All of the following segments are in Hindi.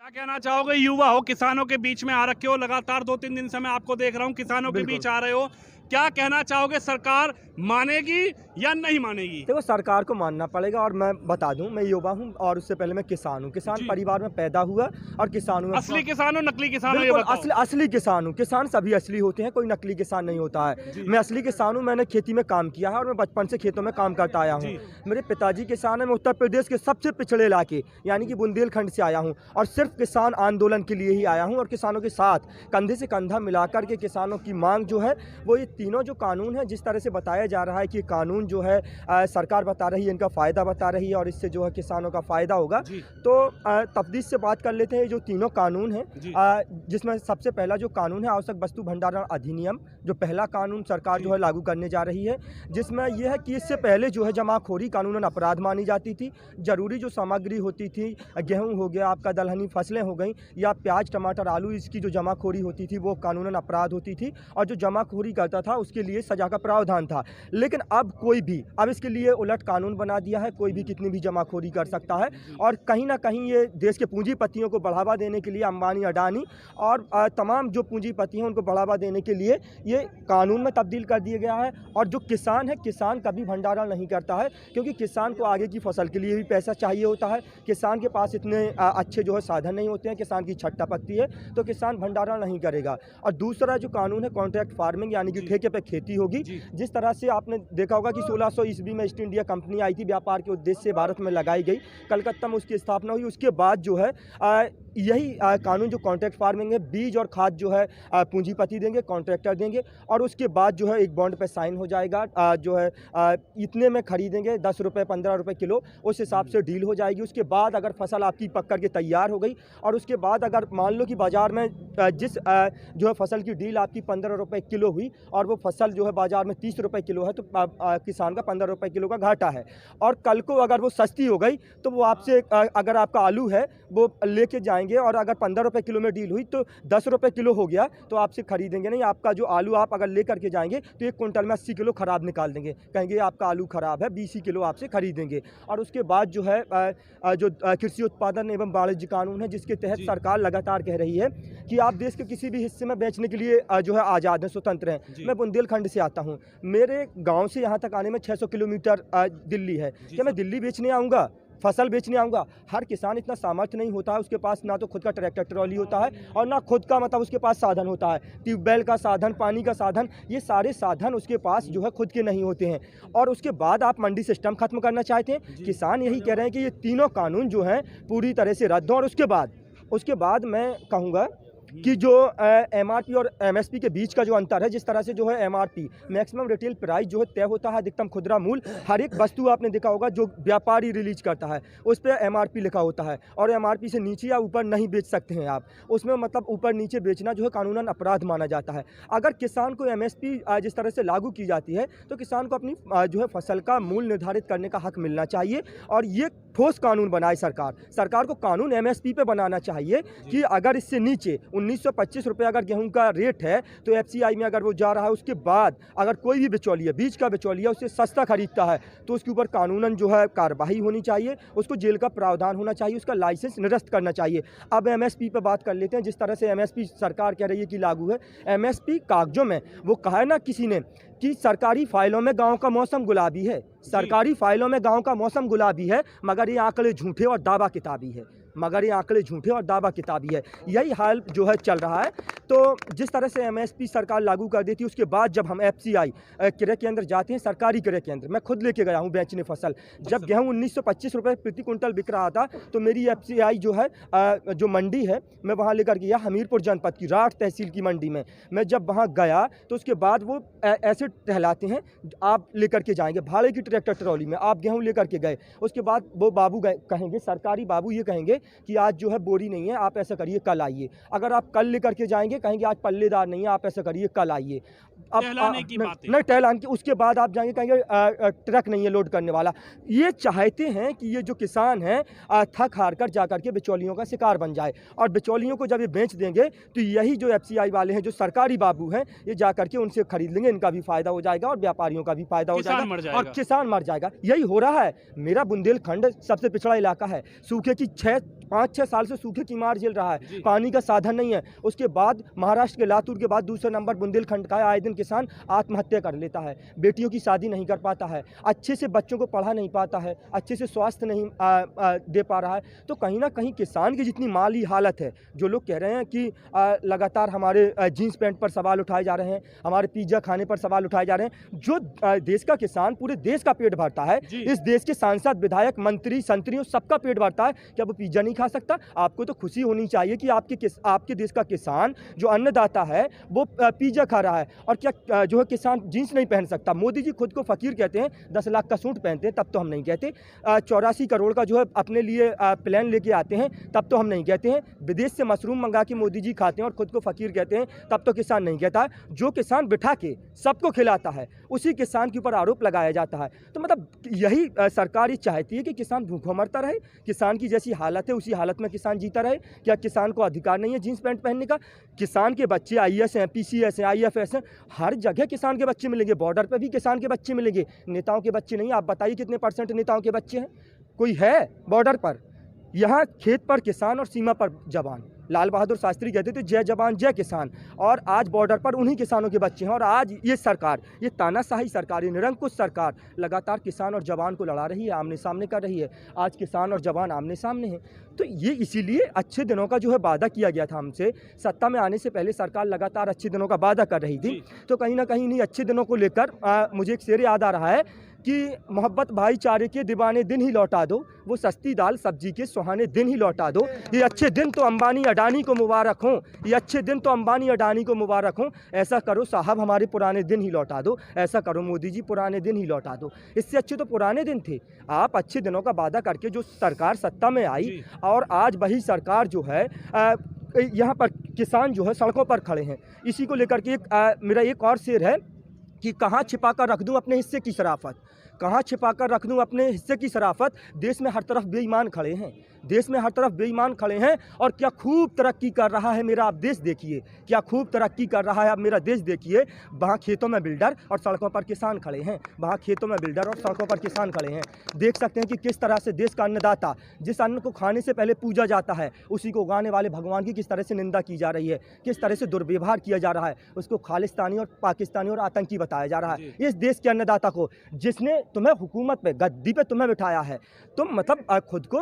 क्या कहना चाहोगे? युवा हो, किसानों के बीच में आ रखे हो, लगातार 2-3 दिन से मैं आपको देख रहा हूँ, किसानों के बीच आ रहे हो। क्या कहना चाहोगे, सरकार मानेगी या नहीं मानेगी? देखो, सरकार को मानना पड़ेगा। और मैं बता दूं, मैं युवा हूं और उससे पहले मैं किसान हूं। किसान जी। परिवार में पैदा हुआ और किसान हूं। असली किसान हो, नकली किसान हो, ये बिल्कुल बताओ। असली किसान हूँ। किसान सभी असली होते हैं, कोई नकली किसान नहीं होता है। मैं असली किसान हूँ। मैंने खेती में काम किया है और मैं बचपन से खेतों में काम करता आया हूँ। जी। मेरे पिताजी किसान हैं। मैं उत्तर प्रदेश के सबसे पिछड़े इलाके यानी कि बुंदेलखंड से आया हूँ और सिर्फ किसान आंदोलन के लिए ही आया हूँ और किसानों के साथ कंधे से कंधा मिलाकर के किसानों की मांग जो है वो ये तीनों जो कानून है, जिस तरह से बताया जा रहा है कि कानून जो है सरकार बता रही है, इनका फ़ायदा बता रही है और इससे जो है किसानों का फ़ायदा होगा। तो तफदीश से बात कर लेते हैं। जो तीनों कानून हैं, जिसमें सबसे पहला जो कानून है आवश्यक वस्तु भंडारण अधिनियम, जो पहला कानून सरकार जो है लागू करने जा रही है, जिसमें यह है कि इससे पहले जो है जमाखोरी कानूनन अपराध मानी जाती थी। जरूरी जो सामग्री होती थी, गेहूं हो गया, आपका दलहनी फसलें हो गई या प्याज टमाटर आलू, इसकी जो जमाखोरी होती थी वो कानूनन अपराध होती थी और जो जमाखोरी करता था उसके लिए सजा का प्रावधान था। लेकिन अब कोई भी अब इसके लिए उलट कानून बना दिया है। कोई भी कितनी भी जमाखोरी कर सकता है और कहीं ना कहीं ये देश के पूंजीपतियों को बढ़ावा देने के लिए अंबानी अडानी और तमाम जो पूंजीपति हैं उनको बढ़ावा देने के लिए ये कानून में तब्दील कर दिया गया है। और जो किसान है, किसान कभी भंडारण नहीं करता है, क्योंकि किसान को आगे की फसल के लिए भी पैसा चाहिए होता है। किसान के पास इतने अच्छे जो है साधन नहीं होते हैं, किसान की छट्टा पकती है, तो किसान भंडारण नहीं करेगा। और दूसरा जो कानून है कॉन्ट्रैक्ट फार्मिंग यानी कि ठेके पे खेती होगी। जिस तरह से आपने देखा होगा कि 1600 ईस्वी में ईस्ट इंडिया कंपनी आई थी, व्यापार के उद्देश्य से भारत में लगाई गई, कलकत्ता में उसकी स्थापना हुई। उसके बाद जो है यही कानून जो कॉन्ट्रैक्ट फार्मिंग है, बीज और खाद जो है पूंजीपति देंगे, कॉन्ट्रैक्टर देंगे और उसके बाद जो है एक बॉन्ड पे साइन हो जाएगा। जो है इतने में खरीदेंगे, 10 रुपये 15 रुपये किलो, उस हिसाब से डील हो जाएगी। उसके बाद अगर फसल आपकी पक करके तैयार हो गई और उसके बाद अगर मान लो कि बाज़ार में जिस जो है फसल की डील आपकी 15 रुपये किलो हुई और वो फसल जो है बाज़ार में 30 रुपये किलो है, तो किसान का 15 रुपये किलो का घाटा है। और कल को अगर वो सस्ती हो गई तो वो आपसे अगर आपका आलू है वो लेके जाएंगे और अगर 15 रुपये किलो में डील हुई तो 10 रुपये किलो हो गया तो आपसे खरीदेंगे नहीं। आपका जो आलू आप अगर लेकर के जाएंगे तो 1 कुंटल में 80 किलो खराब निकाल देंगे, कहेंगे आपका आलू खराब है, 20 किलो आपसे खरीदेंगे। और उसके बाद जो है जो कृषि उत्पादन एवं वाणिज्य कानून है, जिसके तहत सरकार लगातार कह रही है कि आप देश के किसी भी हिस्से में बेचने के लिए जो है आज़ाद हैं, स्वतंत्र हैं। मैं बुंदेलखंड से आता हूँ, मेरे गाँव से यहाँ तक आने में 600 किलोमीटर दिल्ली है। क्या मैं दिल्ली बेचने आऊँगा, फसल बेचने आऊँगा? हर किसान इतना सामर्थ्य नहीं होता है, उसके पास ना तो खुद का ट्रैक्टर ट्रॉली होता है और ना खुद का मतलब उसके पास साधन होता है, ट्यूबवेल का साधन, पानी का साधन, ये सारे साधन उसके पास जो है खुद के नहीं होते हैं। और उसके बाद आप मंडी सिस्टम खत्म करना चाहते हैं। किसान यही कह रहे हैं कि ये तीनों कानून जो हैं पूरी तरह से रद्द हों। और उसके बाद मैं कहूँगा कि जो एमआरपी और एमएसपी के बीच का जो अंतर है, जिस तरह से जो है एमआरपी मैक्सिमम रिटेल प्राइस जो है तय होता है, अधिकतम खुदरा मूल्य, हर एक वस्तु आपने देखा होगा जो व्यापारी रिलीज करता है उस पर एमआरपी लिखा होता है और एमआरपी से नीचे या ऊपर नहीं बेच सकते हैं आप। उसमें मतलब ऊपर नीचे बेचना जो है कानूनन अपराध माना जाता है। अगर किसान को एमएसपी जिस तरह से लागू की जाती है तो किसान को अपनी जो है फसल का मूल्य निर्धारित करने का हक मिलना चाहिए और ये ठोस कानून बनाए सरकार को कानून एमएसपी पे बनाना चाहिए कि अगर इससे नीचे 1925 रुपये अगर गेहूं का रेट है तो एफसीआई में अगर वो जा रहा है, उसके बाद अगर कोई भी बिचौलिया, बीज का बिचौलिया उससे सस्ता खरीदता है तो उसके ऊपर कानूनन जो है कार्रवाई होनी चाहिए, उसको जेल का प्रावधान होना चाहिए, उसका लाइसेंस निरस्त करना चाहिए। अब एमएसपी पे बात कर लेते हैं। जिस तरह से एमएसपी सरकार कह रही है कि लागू है, एमएसपी कागजों में वो कहा है ना किसी ने कि सरकारी फाइलों में गांव का मौसम गुलाबी है, सरकारी फाइलों में गांव का मौसम गुलाबी है, मगर ये आंकड़े झूठे और दावा किताबी है, यही हाल जो है चल रहा है। तो जिस तरह से एमएसपी सरकार लागू कर देती है, उसके बाद जब हम एफसीआई क्रय केंद्र जाते हैं, सरकारी क्रय केंद्र, मैं खुद लेके गया हूं बेचने फसल, जब गेहूं 1925 रुपये प्रति कुंटल बिक रहा था तो मेरी एफसीआई जो है जो मंडी है मैं वहां लेकर गया, हमीरपुर जनपद की राठ तहसील की मंडी में। मैं जब वहां गया तो उसके बाद वो ऐसे टहलाते हैं, आप लेकर के जाएंगे भाड़े की ट्रैक्टर ट्रॉली में, आप गेहूँ लेकर के गए, उसके बाद वो बाबू कहेंगे, सरकारी बाबू ये कहेंगे कि आज जो है बोरी नहीं है, आप ऐसा करिए कल आइए। अगर आप कल लेकर के जाएंगे कहेंगे आज पल्लेदार नहीं है, आप ऐसा करिए कल आइए। अब नहीं टहलाने की, उसके बाद आप जाएंगे कहेंगे ट्रक नहीं है लोड करने वाला। ये चाहते हैं कि ये जो किसान हैं थक हार कर जाकर के बिचौलियों का शिकार बन जाए और बिचौलियों को जब ये बेच देंगे तो यही जो एफसीआई वाले हैं, जो सरकारी बाबू हैं, ये जाकर के उनसे खरीद लेंगे, इनका भी फायदा हो जाएगा और व्यापारियों का भी फायदा हो जाएगा और किसान मर जाएगा। यही हो रहा है। मेरा बुंदेलखंड सबसे पिछड़ा इलाका है, सूखे की 6 5-6 साल से सूखे की मार झेल रहा जी। है, पानी का साधन नहीं है। उसके बाद महाराष्ट्र के लातूर के बाद दूसरा नंबर बुंदेलखंड का है। आए दिन किसान आत्महत्या कर लेता है, बेटियों की शादी नहीं कर पाता है, अच्छे से बच्चों को पढ़ा नहीं पाता है, अच्छे से स्वास्थ्य नहीं दे पा रहा है। तो कहीं ना कहीं किसान की जितनी माली हालत है, जो लोग कह रहे हैं कि लगातार हमारे जीन्स पैंट पर सवाल उठाए जा रहे हैं, हमारे पिज्ज़ा खाने पर सवाल उठाए जा रहे हैं, जो देश का किसान पूरे देश का पेट भरता है, जी। इस देश के सांसद, विधायक, मंत्री, संतरियों सबका पेट भरता है, क्या वो पिज्ज़ा नहीं खा सकता? आपको तो खुशी होनी चाहिए कि आपके देश का किसान जो अन्नदाता है वो पिज्ज़ा खा रहा है। और क्या जो है किसान जीन्स नहीं पहन सकता? मोदी जी खुद को फ़कीर कहते हैं, 10 लाख का सूट पहनते हैं, तब तो हम नहीं कहते। 84 करोड़ का जो है अपने लिए प्लान लेके आते हैं, तब तो हम नहीं कहते हैं। विदेश से मशरूम मंगा के मोदी जी खाते हैं और खुद को फ़कीर कहते हैं, तब तो किसान नहीं कहता है। जो किसान बिठा के सबको खिलाता है, उसी किसान के ऊपर आरोप लगाया जाता है। तो मतलब यही सरकार ये चाहती है कि किसान भूखा मरता रहे, किसान की जैसी हालत है उसी हालत में किसान जीता रहे। क्या किसान को अधिकार नहीं है जीन्स पैंट पहनने का? किसान के बच्चे IAS हैं, PCS हैं, IFS हैं, हर जगह किसान के बच्चे मिलेंगे, बॉर्डर पे भी किसान के बच्चे मिलेंगे, नेताओं के बच्चे नहीं। आप बताइए कितने % नेताओं के बच्चे हैं? कोई है बॉर्डर पर? यहाँ खेत पर किसान और सीमा पर जवान। लाल बहादुर शास्त्री कहते थे जय जवान जय किसान, और आज बॉर्डर पर उन्हीं किसानों के बच्चे हैं। और आज ये सरकार, ये तानाशाही सरकार, ये निरंकुश सरकार लगातार किसान और जवान को लड़ा रही है, आमने सामने कर रही है। आज किसान और जवान आमने सामने हैं। तो ये इसीलिए अच्छे दिनों का जो है वादा किया गया था हमसे, सत्ता में आने से पहले सरकार लगातार अच्छे दिनों का वादा कर रही थी। तो कहीं ना कहीं इन्हीं अच्छे दिनों को लेकर मुझे एक शेर याद आ रहा है कि मोहब्बत भाईचारे के दीवाने दिन ही लौटा दो, वो सस्ती दाल सब्जी के सुहाने दिन ही लौटा दो। ये अच्छे दिन तो अंबानी अडानी को मुबारक हों, ये अच्छे दिन तो अंबानी अडानी को मुबारक हों। ऐसा करो साहब हमारे पुराने दिन ही लौटा दो, ऐसा करो मोदी जी पुराने दिन ही लौटा दो। इससे अच्छे तो पुराने दिन थे। आप अच्छे दिनों का वादा करके जो सरकार सत्ता में आई, और आज वही सरकार जो है यहाँ पर किसान जो है सड़कों पर खड़े हैं। इसी को लेकर के मेरा एक और शेर है कि कहाँ छिपा कर रख दूँ अपने हिस्से की शराफत, कहाँ छिपा कर रख दूँ अपने हिस्से की शराफत। देश में हर तरफ बेईमान खड़े हैं, देश में हर तरफ बेईमान खड़े हैं। और क्या खूब तरक्की कर रहा है मेरा आप देश देखिए, क्या खूब तरक्की कर रहा है अब मेरा देश देखिए। वहाँ खेतों में बिल्डर और सड़कों पर किसान खड़े हैं, वहाँ खेतों में बिल्डर और सड़कों पर किसान खड़े हैं। देख सकते हैं कि किस तरह से देश का अन्नदाता, जिस अन्न को खाने से पहले पूजा जाता है, उसी को उगाने वाले भगवान की किस तरह से निंदा की जा रही है, किस तरह से दुर्व्यवहार किया जा रहा है, उसको खालिस्तानी और पाकिस्तानी और आतंकी बताया जा रहा है। इस देश के अन्नदाता को, जिसने तुम्हें हुकूमत पे, गद्दी पे तुम्हें बिठाया है, तुम मतलब खुद को,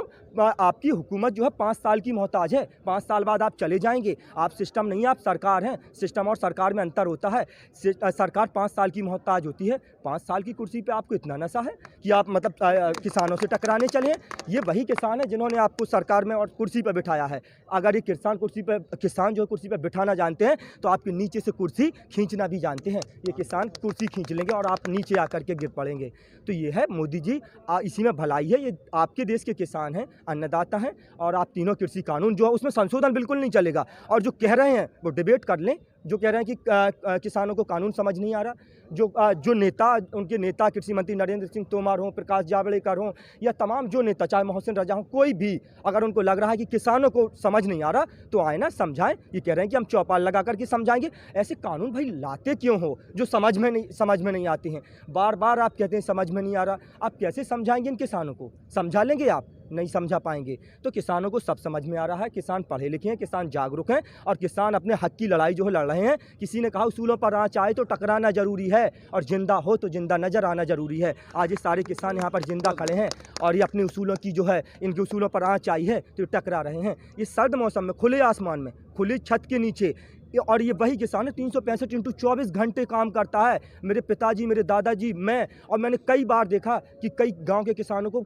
आपकी हुकूमत जो है 5 साल की मोहताज है, 5 साल बाद आप चले जाएंगे। आप सिस्टम नहीं, आप सरकार हैं। सिस्टम और सरकार में अंतर होता है। सरकार 5 साल की मोहताज होती है। 5 साल की कुर्सी पे आपको इतना नशा है कि आप मतलब किसानों से टकराने चले हैं। ये वही किसान है जिन्होंने आपको सरकार में और कुर्सी पर बिठाया है। अगर ये किसान जो कुर्सी पर बिठाना जानते हैं, तो आपके नीचे से कुर्सी खींचना भी जानते हैं। ये किसान कुर्सी खींच लेंगे और आप नीचे आकर के गिर पड़ेंगे। तो ये है मोदी जी, इसी में भलाई है। ये आपके देश के किसान हैं, अन्नदाता हैं, और आप तीनों कृषि कानून जो है उसमें संशोधन बिल्कुल नहीं चलेगा। और जो कह रहे हैं वो डिबेट कर लें, जो कह रहे हैं कि किसानों को कानून समझ नहीं आ रहा, जो नेता, उनके नेता कृषि मंत्री नरेंद्र सिंह तोमर हों, प्रकाश जावड़ेकर हों, या तमाम जो नेता, चाहे मोहसिन रजा हों, कोई भी, अगर उनको लग रहा है कि किसानों को समझ नहीं आ रहा, तो आए ना समझाएं। ये कह रहे हैं कि हम चौपाल लगा करके समझाएंगे। ऐसे कानून भाई लाते क्यों हो जो समझ में नहीं आते हैं? बार बार आप कहते हैं समझ में नहीं आ रहा, आप कैसे समझाएंगे इन किसानों को? समझा लेंगे आप? नहीं समझा पाएंगे। तो किसानों को सब समझ में आ रहा है। किसान पढ़े लिखे हैं, किसान जागरूक हैं, और किसान अपने हक की लड़ाई जो है लड़ रहे हैं। किसी ने कहा उसूलों पर आँच आए तो टकराना जरूरी है, और जिंदा हो तो जिंदा नजर आना जरूरी है। आज ये सारे किसान यहाँ पर जिंदा खड़े हैं, और ये अपने उसूलों की जो है, इनके उसूलों पर आँच आई है तो टकरा रहे हैं। ये सर्द मौसम में खुले आसमान में, खुली छत के नीचे, और ये वही किसान है 365 × 24 घंटे काम करता है। मेरे पिताजी, मेरे दादाजी, मैं, और मैंने कई बार देखा कि कई गांव के किसानों को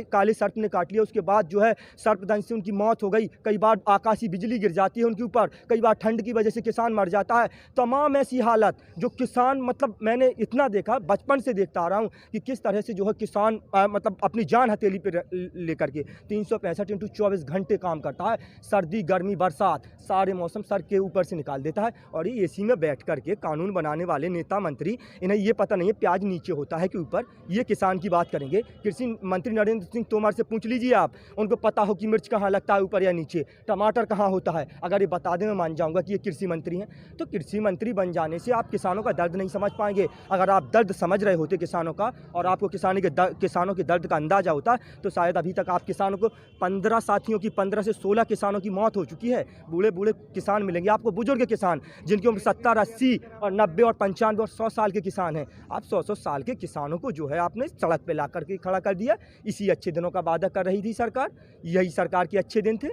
काले सर्प ने काट लिया। उसके बाद जो है सर्पदंश से उनकी मौत हो गई। कई बार आकाशीय बिजली गिर जाती है उनके ऊपर, कई बार ठंड की वजह से किसान मर जाता है। तमाम ऐसी हालत जो किसान, मतलब मैंने इतना देखा, बचपन से देखता आ रहा हूँ कि किस तरह से जो है किसान मतलब अपनी जान हथेली पर लेकर के 365 × 24 घंटे काम करता है। सर्दी, गर्मी, बरसात, सारे मौसम सर के ऊपर से निकाल डाल देता है। और ये एसी में बैठ करके कानून बनाने वाले नेता मंत्री, इन्हें ये पता नहीं है प्याज नीचे होता है कि ऊपर। ये किसान की बात करेंगे, कृषि मंत्री नरेंद्र सिंह तोमर से पूछ लीजिए आप, उनको पता हो कि मिर्च कहाँ लगता है, ऊपर या नीचे, टमाटर कहाँ होता है। अगर ये बता दें मैं मान जाऊँगा कि ये कृषि मंत्री हैं। तो कृषि मंत्री बन जाने से आप किसानों का दर्द नहीं समझ पाएंगे। अगर आप दर्द समझ रहे होते किसानों का और आपको किसानों के दर्द का अंदाजा होता तो शायद अभी तक आप किसानों को 15 साथियों की 15 से 16 किसानों की मौत हो चुकी है। बूढ़े बूढ़े किसान मिलेंगे आपको, बुजुर्ग किसान जिनकी उम्र 70, 80 और 90 और 95 और 100 साल के किसान हैं। आप 100 साल के किसानों को जो है आपने सड़क पे ला करके खड़ा कर दिया। इसी अच्छे दिनों का वादा कर रही थी सरकार, यही सरकार के अच्छे दिन थे।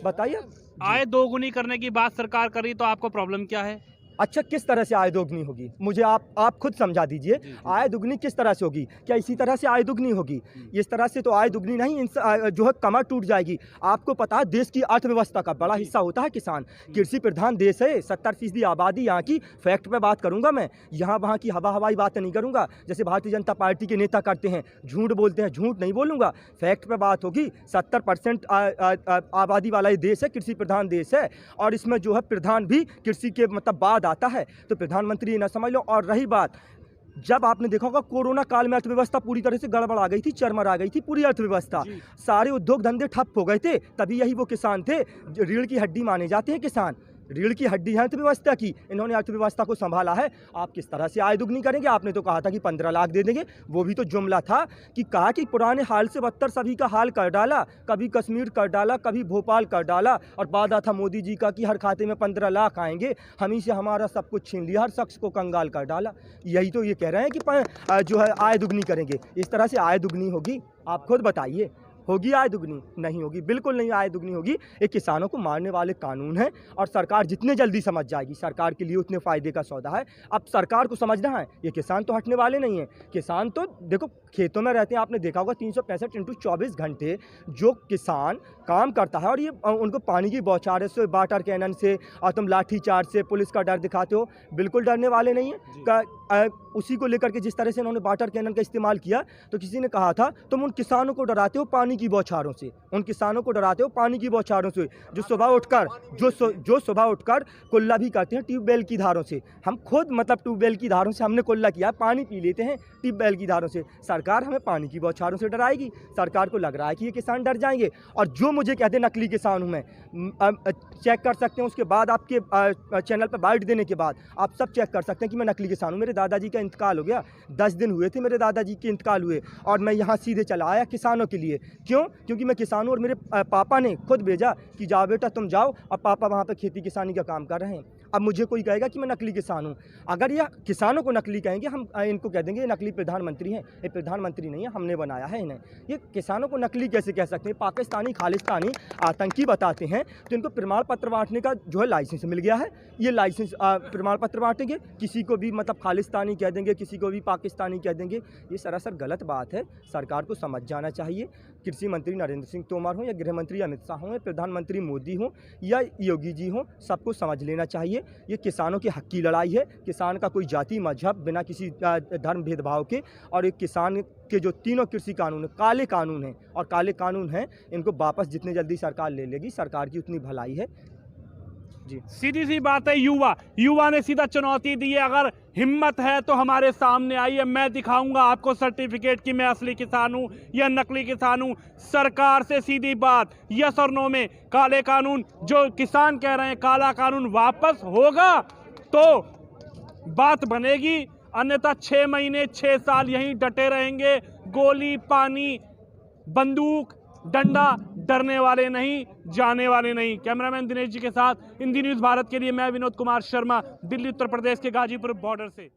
बताइए, आय दोगुनी करने की बात सरकार कर रही तो आपको प्रॉब्लम क्या है? अच्छा, किस तरह से आय दोगुनी होगी मुझे आप खुद समझा दीजिए। आय दुगनी किस तरह से होगी? क्या इसी तरह से आय दुगनी होगी? इस तरह से तो आय दुगनी नहीं, जो है कमर टूट जाएगी। आपको पता है देश की अर्थव्यवस्था का बड़ा हिस्सा होता है किसान। कृषि प्रधान देश है, 70% आबादी यहाँ की। फैक्ट पे बात करूंगा मैं, यहाँ वहाँ की हवाई बात नहीं करूंगा जैसे भारतीय जनता पार्टी के नेता करते हैं, झूठ बोलते हैं। झूठ नहीं बोलूँगा, फैक्ट पे बात होगी। 70% आबादी वाला ये देश है, कृषि प्रधान देश है। और इसमें जो है प्रधान भी कृषि के मतलब बाद आता है। तो प्रधानमंत्री ना समझ लो। और रही बात, जब आपने देखा होगा कोरोना काल में अर्थव्यवस्था पूरी तरह से गड़बड़ा गई थी, चरमरा गई थी पूरी अर्थव्यवस्था, सारे उद्योग धंधे ठप हो गए थे। तभी यही वो किसान थे, रीढ़ की हड्डी माने जाते हैं किसान। रीढ़ की हड्डी है अर्थव्यवस्था की, इन्होंने अर्थव्यवस्था को संभाला है। आप किस तरह से आय दुगनी करेंगे? आपने तो कहा था कि 15 लाख दे देंगे, वो भी तो जुमला था। कि कहा कि पुराने हाल से बदतर सभी का हाल कर डाला, कभी कश्मीर कर डाला, कभी भोपाल कर डाला। और वादा था मोदी जी का कि हर खाते में 15 लाख आएंगे, हम ही से हमारा सब कुछ छीन लिया, हर शख्स को कंगाल कर डाला। यही तो ये कह रहे हैं कि जो है आय दुगनी करेंगे। इस तरह से आय दुगनी होगी? आप खुद बताइए, होगी आय दुगनी? नहीं होगी, बिल्कुल नहीं आय दुगनी होगी। ये किसानों को मारने वाले कानून हैं और सरकार जितने जल्दी समझ जाएगी, सरकार के लिए उतने फ़ायदे का सौदा है। अब सरकार को समझना है, ये किसान तो हटने वाले नहीं हैं। किसान तो देखो खेतों में रहते हैं, आपने देखा होगा 365 × 24 घंटे जो किसान काम करता है। और ये उनको पानी की बौछारें से, वाटर कैनन से और तुम लाठी चार्ज से, पुलिस का डर दिखाते हो, बिल्कुल डरने वाले नहीं हैं। उसी को लेकर के जिस तरह से उन्होंने वाटर कैनन का इस्तेमाल किया, तो किसी ने कहा था तुम उन किसानों को डराते हो पानी की बौछारों से, उन किसानों को डराते हो पानी की बौछारों से जो सुबह उठकर कुल्ला भी करते हैं ट्यूबवेल की धारों से। हम खुद मतलब ट्यूबवेल की धारों से हमने कुल्ला किया, पानी पी लेते हैं ट्यूबवेल की धारों से। सरकार हमें पानी की बौछारों से डराएगी? सरकार को लग रहा है कि ये किसान डर जाएंगे। और जो मुझे कहते नकली किसान हूँ मैं, चेक कर सकते हैं उसके बाद, आपके चैनल पर बाइट देने के बाद आप सब चेक कर सकते हैं कि मैं नकली किसान हूँ। मेरे दादाजी का इंतकाल हो गया, 10 दिन हुए थे मेरे दादाजी के इंतकाल हुए, और मैं यहाँ सीधे चला आया किसानों के लिए। क्यों? क्योंकि मैं किसान हूँ और मेरे पापा ने खुद भेजा कि जाओ बेटा तुम जाओ, और पापा वहाँ पे खेती किसानी का काम कर रहे हैं। अब मुझे कोई कहेगा कि मैं नकली किसान हूँ। अगर ये किसानों को नकली कहेंगे, हम इनको कह देंगे ये नकली प्रधानमंत्री हैं। ये प्रधानमंत्री नहीं है, हमने बनाया है इन्हें। ये किसानों को नकली कैसे कह सकते हैं? पाकिस्तानी खालिस्तानी आतंकी बताते हैं तो इनको प्रमाण पत्र बांटने का जो है लाइसेंस मिल गया है। ये लाइसेंस प्रमाण पत्र बांटेंगे, किसी को भी मतलब खालिस्तानी कह देंगे, किसी को भी पाकिस्तानी कह देंगे। ये सरासर गलत बात है, सरकार को समझ जाना चाहिए। कृषि मंत्री नरेंद्र सिंह तोमर हों या गृह मंत्री अमित शाह हों या प्रधानमंत्री मोदी हों या योगी जी हों, सबको समझ लेना चाहिए ये किसानों के हक की लड़ाई है। किसान का कोई जाति मजहब बिना किसी धर्म भेदभाव के, और एक किसान के जो तीनों कृषि कानून काले कानून हैं, और काले कानून हैं इनको वापस जितने जल्दी सरकार ले लेगी, सरकार की उतनी भलाई है। जी, सीधी सी बात है। युवा ने सीधा चुनौती दी है, अगर हिम्मत है तो हमारे सामने आइए, मैं दिखाऊंगा आपको सर्टिफिकेट कि मैं असली किसान हूं या नकली किसान हूं। सरकार से सीधी बात, यस और नो में काले कानून जो किसान कह रहे हैं, काला कानून वापस होगा तो बात बनेगी, अन्यथा 6 महीने 6 साल यहीं डटे रहेंगे। गोली, पानी, बंदूक, डंडा, डरने वाले नहीं, जाने वाले नहीं। कैमरामैन दिनेश जी के साथ हिंदी न्यूज़ भारत के लिए मैं विनोद कुमार शर्मा, दिल्ली उत्तर प्रदेश के गाजीपुर बॉर्डर से।